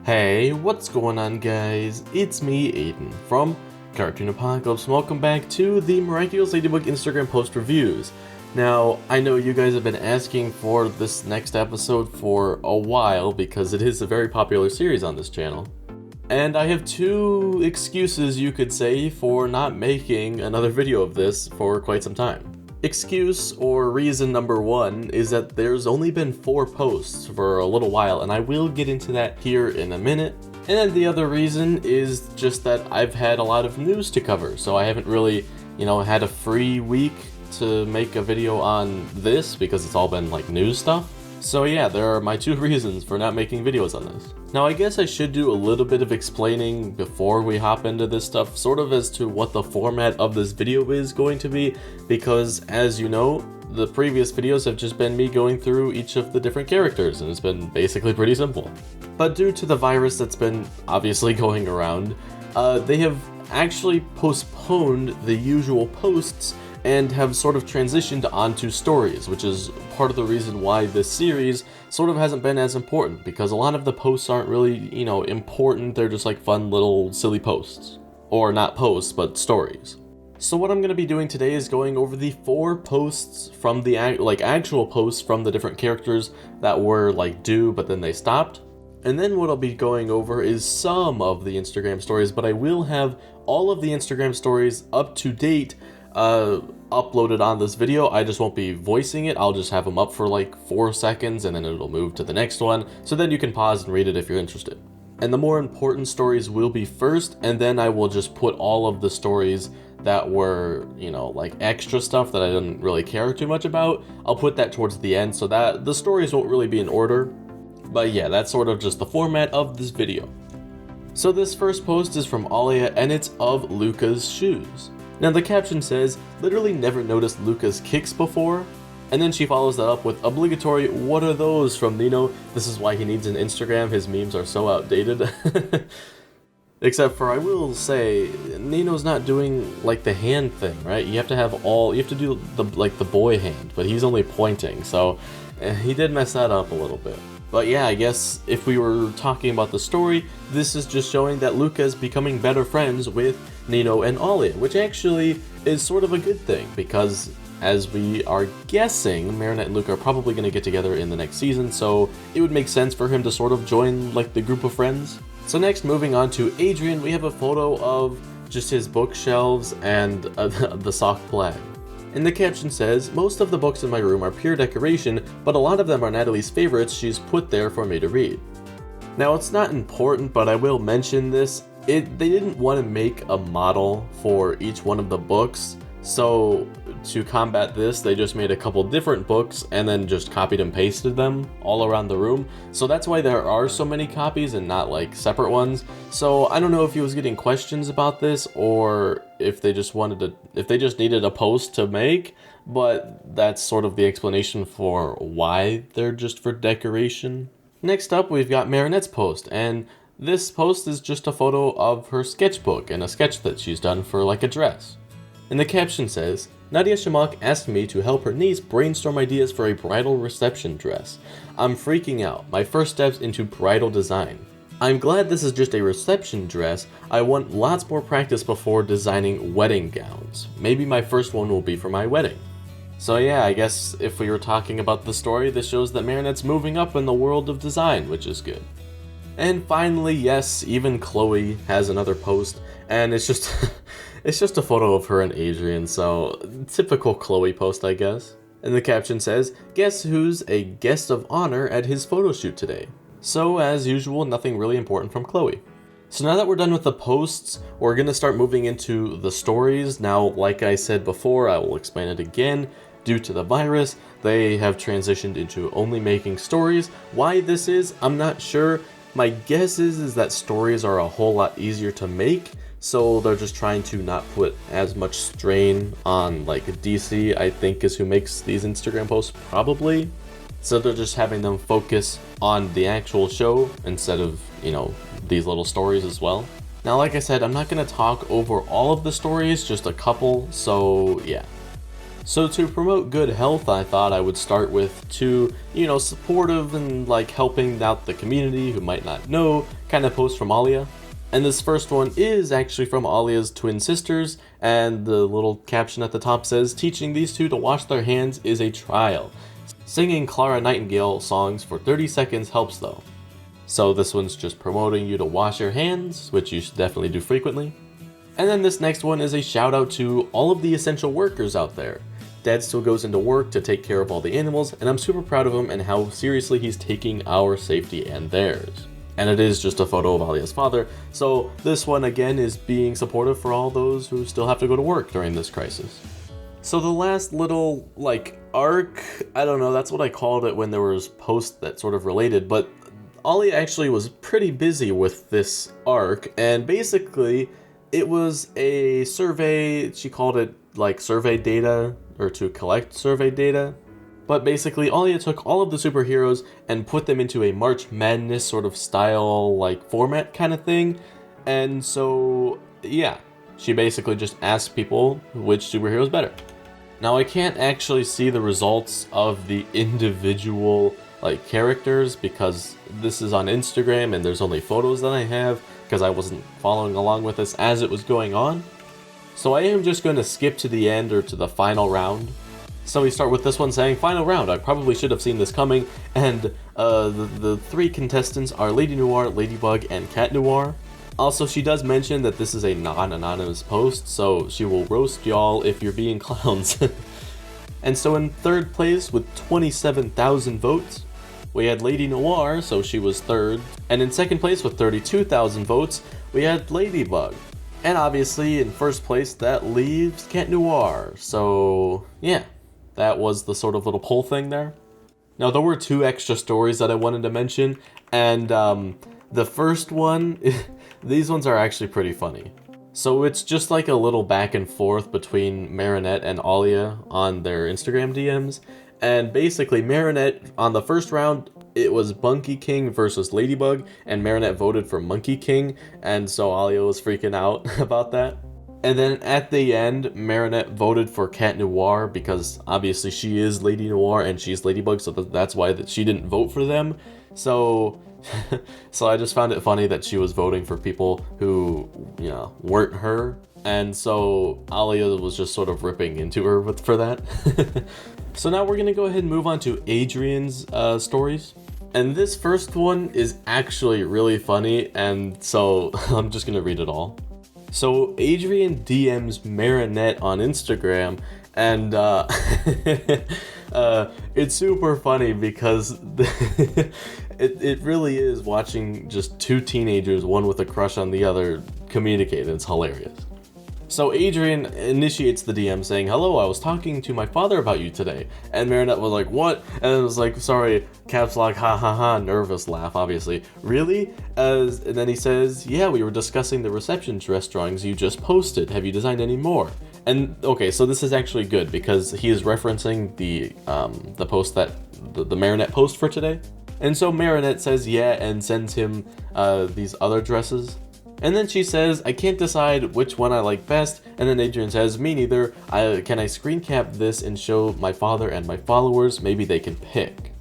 Hey, what's going on guys? It's me, Aiden, from Cartoon Apocalypse. Welcome back to the Miraculous Ladybug Instagram post reviews. Now, I know you guys have been asking for this next episode for a while because it is a very popular series on this channel. And I have two excuses, you could say, for not making another video of this for quite some time. Excuse or reason number one is that there's only been 4 posts for a little while, and I will get into that here in a minute. And then the other reason is just that I've had a lot of news to cover, so I haven't really, had a free week to make a video on this because it's all been like news stuff. So yeah, there are my 2 reasons for not making videos on this. Now I guess I should do a little bit of explaining before we hop into this stuff, sort of as to what the format of this video is going to be, because as you know, the previous videos have just been me going through each of the different characters, and it's been basically pretty simple. But due to the virus that's been obviously going around, they have actually postponed the usual posts and have sort of transitioned onto stories, which is part of the reason why this series sort of hasn't been as important, because a lot of the posts aren't really, important. They're just like fun little silly posts. Or not posts, but stories. So what I'm going to be doing today is going over the 4 posts from the actual posts from the different characters that were due but then they stopped. And then what I'll be going over is some of the Instagram stories, but I will have all of the Instagram stories up to date uploaded on this video. I just won't be voicing it. I'll just have them up for 4 seconds and then it'll move to the next one, so then you can pause and read it if you're interested. And the more important stories will be first, and then I will just put all of the stories that were, extra stuff that I didn't really care too much about. I'll put that towards the end so that the stories won't really be in order. But yeah, that's sort of just the format of this video. So this first post is from Alya, and it's of Luca's shoes. Now the caption says, "Literally never noticed Luca's kicks before," and then she follows that up with obligatory "What are those?" from Nino. This is why he needs an Instagram, his memes are so outdated. Except for, I will say, Nino's not doing the hand thing, right? You have to do the boy hand, but he's only pointing, so he did mess that up a little bit. But yeah, I guess if we were talking about the story, this is just showing that Luca is becoming better friends with Nino and Alya, which actually is sort of a good thing, because as we are guessing, Marinette and Luca are probably going to get together in the next season, so it would make sense for him to sort of join the group of friends. So next, moving on to Adrien, we have a photo of just his bookshelves and the sock plaid. And the caption says, "Most of the books in my room are pure decoration, but a lot of them are Natalie's favorites she's put there for me to read." Now it's not important, but I will mention this. They didn't want to make a model for each one of the books, so to combat this, they just made a couple different books and then just copied and pasted them all around the room. So that's why there are so many copies and not separate ones. So I don't know if he was getting questions about this or if they just needed a post to make, but that's sort of the explanation for why they're just for decoration. Next up, we've got Marinette's post, and this post is just a photo of her sketchbook and a sketch that she's done for a dress. And the caption says, "Nadia Shamak asked me to help her niece brainstorm ideas for a bridal reception dress. I'm freaking out. My first steps into bridal design. I'm glad this is just a reception dress. I want lots more practice before designing wedding gowns. Maybe my first one will be for my wedding." So yeah, I guess if we were talking about the story, this shows that Marinette's moving up in the world of design, which is good. And finally, yes, even Chloe has another post, and it's just it's just a photo of her and Adrien, so typical Chloe post, I guess. And the caption says, "Guess who's a guest of honor at his photo shoot today?" So as usual, nothing really important from Chloe. So now that we're done with the posts, we're gonna start moving into the stories. Now, like I said before, I will explain it again. Due to the virus, they have transitioned into only making stories. Why this is, I'm not sure. My guess is that stories are a whole lot easier to make, so they're just trying to not put as much strain on DC, I think, is who makes these Instagram posts, probably. So they're just having them focus on the actual show instead of, these little stories as well. Now, like I said, I'm not going to talk over all of the stories, just a couple, so yeah. So to promote good health, I thought I would start with two, supportive and like helping out the community who might not know kind of posts from Alya. And this first one is actually from Alya's twin sisters, and the little caption at the top says, "Teaching these two to wash their hands is a trial. Singing Clara Nightingale songs for 30 seconds helps though." So this one's just promoting you to wash your hands, which you should definitely do frequently. And then this next one is a shout out to all of the essential workers out there. Dad still goes into work to take care of all the animals, and I'm super proud of him and how seriously he's taking our safety and theirs. And it is just a photo of Alya's father, so this one again is being supportive for all those who still have to go to work during this crisis. So the last little, arc, I don't know, that's what I called it when there was posts that sort of related, but Alya actually was pretty busy with this arc, and basically it was a survey. She called it survey data, or to collect survey data. But basically, Alya took all of the superheroes and put them into a March Madness sort of style, format kind of thing. And so, yeah, she basically just asked people which superhero is better. Now, I can't actually see the results of the individual, characters, because this is on Instagram and there's only photos that I have, because I wasn't following along with this as it was going on. So I am just going to skip to the end, or to the final round. So we start with this one saying, "Final round, I probably should have seen this coming," and the three contestants are Lady Noir, Ladybug, and Cat Noir. Also, she does mention that this is a non-anonymous post, so she will roast y'all if you're being clowns. And so in third place with 27,000 votes, we had Lady Noir, so she was third. And in second place with 32,000 votes, we had Ladybug. And obviously in first place, that leaves Cat Noir. So yeah, that was the sort of little poll thing there. Now there were two extra stories that I wanted to mention, and the first one, these ones are actually pretty funny. So it's just like a little back and forth between Marinette and Alya on their Instagram DMs. And basically Marinette, on the first round, it was Monkey King versus Ladybug, and Marinette voted for Monkey King, and so Alya was freaking out about that. And then at the end, Marinette voted for Cat Noir, because obviously she is Lady Noir and she's Ladybug, so that's why she didn't vote for them. So I just found it funny that she was voting for people who, weren't her. And so Alya was just sort of ripping into her for that. So now we're going to go ahead and move on to Adrian's stories. And this first one is actually really funny, and so I'm just going to read it all. So Adrien DMs Marinette on Instagram, and it's super funny because it really is watching just two teenagers, one with a crush on the other, communicate. It's hilarious. So Adrien initiates the DM saying, "Hello, I was talking to my father about you today." And Marinette was like, "What?" And it was like, "Sorry," caps lock, ha ha ha, nervous laugh, obviously. "Really?" And then he says, "Yeah, we were discussing the reception dress drawings you just posted. Have you designed any more?" And okay, so this is actually good because he is referencing the post that, the Marinette post for today. And so Marinette says yeah and sends him these other dresses. And then she says, "I can't decide which one I like best." And then Adrien says, "Me neither. Can I screen cap this and show my father and my followers? Maybe they can pick."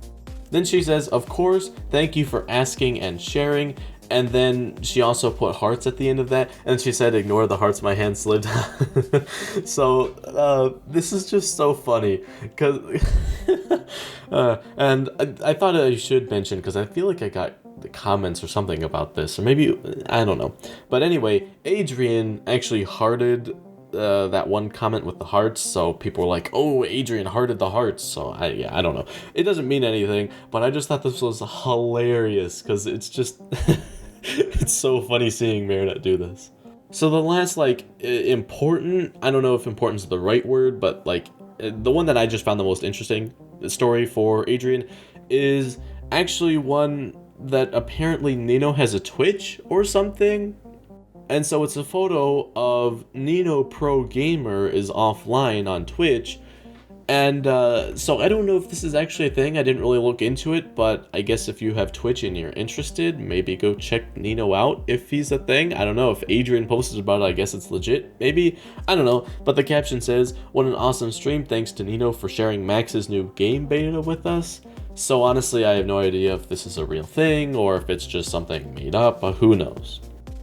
Then she says, "Of course, thank you for asking and sharing." And then she also put hearts at the end of that. And she said, "Ignore the hearts, my hand slid." So this is just so funny. And I thought I should mention, because I feel like I got the comments or something about this, or maybe, I don't know. But anyway, Adrien actually hearted that one comment with the hearts, so people were like, "Oh, Adrien hearted the hearts." So I don't know. It doesn't mean anything, but I just thought this was hilarious, because it's just, it's so funny seeing Marinette do this. So the last, important, I don't know if important is the right word, but, the one that I just found the most interesting story for Adrien is actually one that apparently Nino has a Twitch or something. And so it's a photo of Nino Pro Gamer is offline on Twitch, And so I don't know if this is actually a thing. I didn't really look into it, but I guess if you have Twitch and you're interested, maybe go check Nino out if he's a thing. I don't know if Adrien posted about it. I guess it's legit. Maybe. I don't know. But the caption says, "What an awesome stream. Thanks to Nino for sharing Max's new game beta with us." So honestly, I have no idea if this is a real thing or if it's just something made up, but who knows.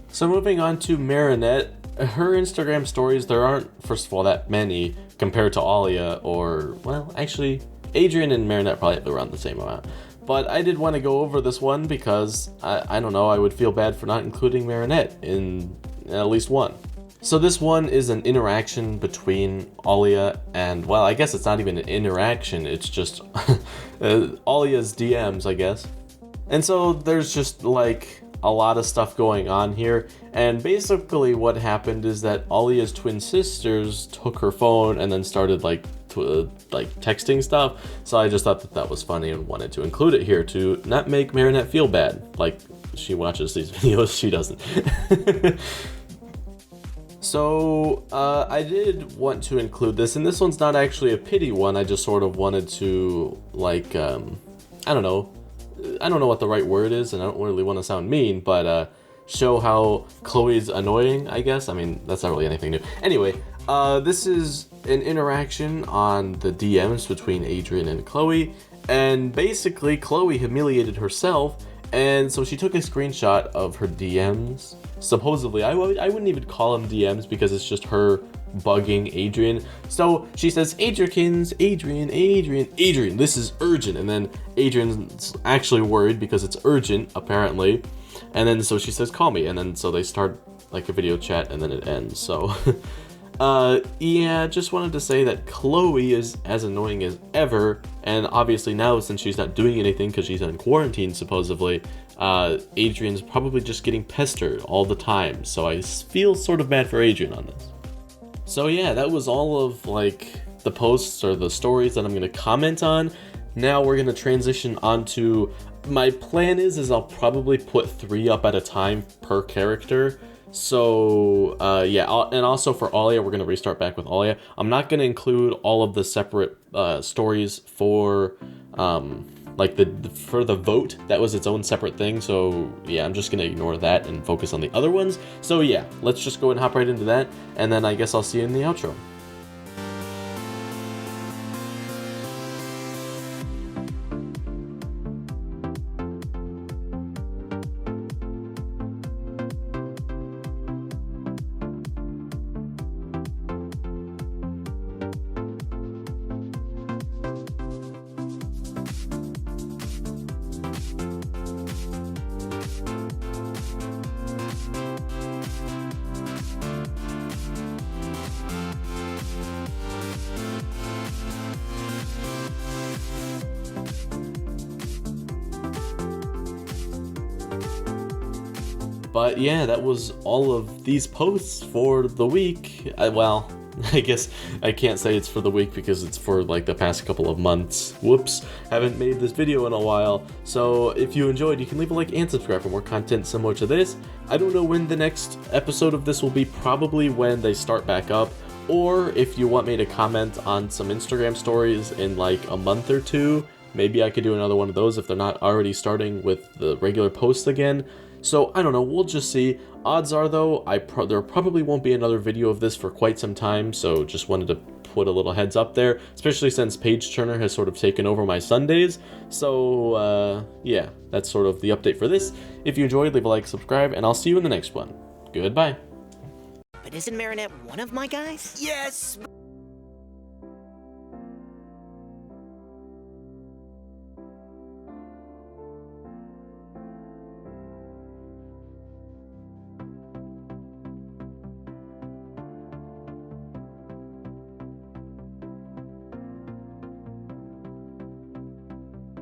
So moving on to Marinette, her Instagram stories, there aren't, first of all, that many compared to Alya or, well, actually, Adrien and Marinette probably have around the same amount. But I did want to go over this one because, I don't know, I would feel bad for not including Marinette in at least one. So this one is an interaction between Alya and, well, I guess it's not even an interaction, it's just Alya's DMs, I guess. And so there's just like a lot of stuff going on here, and basically what happened is that Alya's twin sisters took her phone and then started like texting stuff, so I just thought that that was funny and wanted to include it here to not make Marinette feel bad. Like, she watches these videos, she doesn't. So, I did want to include this, and this one's not actually a pity one, I just sort of wanted to, like, I don't know what the right word is, and I don't really want to sound mean, but, show how Chloe's annoying, I guess. I mean, that's not really anything new. Anyway, this is an interaction on the DMs between Adrien and Chloe, and basically, Chloe humiliated herself, and so she took a screenshot of her DMs. Supposedly, I wouldn't even call them DMs because it's just her bugging Adrien. So she says, Adrians, Adrien, this is urgent. And then Adrian's actually worried because it's urgent, apparently. And then so she says, call me. And then so they start like a video chat and then it ends. So yeah, just wanted to say that Chloe is as annoying as ever, and obviously now since she's not doing anything because she's in quarantine supposedly, Adrien's probably just getting pestered all the time, so I feel sort of bad for Adrien on this. So yeah, that was all of like the posts or the stories that I'm going to comment on. Now we're going to transition onto, my plan is I'll probably put 3 up at a time per character. So, yeah, and also for Alya, we're going to restart back with Alya. I'm not going to include all of the separate stories for, like, for the vote. That was its own separate thing, so, yeah, I'm just going to ignore that and focus on the other ones. So, yeah, let's just go and hop right into that, and then I guess I'll see you in the outro. But yeah, that was all of these posts for the week. Well, I guess I can't say it's for the week because it's for like the past couple of months. Whoops, haven't made this video in a while. So if you enjoyed, you can leave a like and subscribe for more content similar to this. I don't know when the next episode of this will be, probably when they start back up. Or if you want me to comment on some Instagram stories in like a month or two, maybe I could do another one of those if they're not already starting with the regular posts again. So, I don't know, we'll just see. Odds are, though, there probably won't be another video of this for quite some time, so just wanted to put a little heads up there, especially since Page Turner has sort of taken over my Sundays. So, yeah, that's sort of the update for this. If you enjoyed, leave a like, subscribe, and I'll see you in the next one. Goodbye. But isn't Marinette one of my guys? Yes!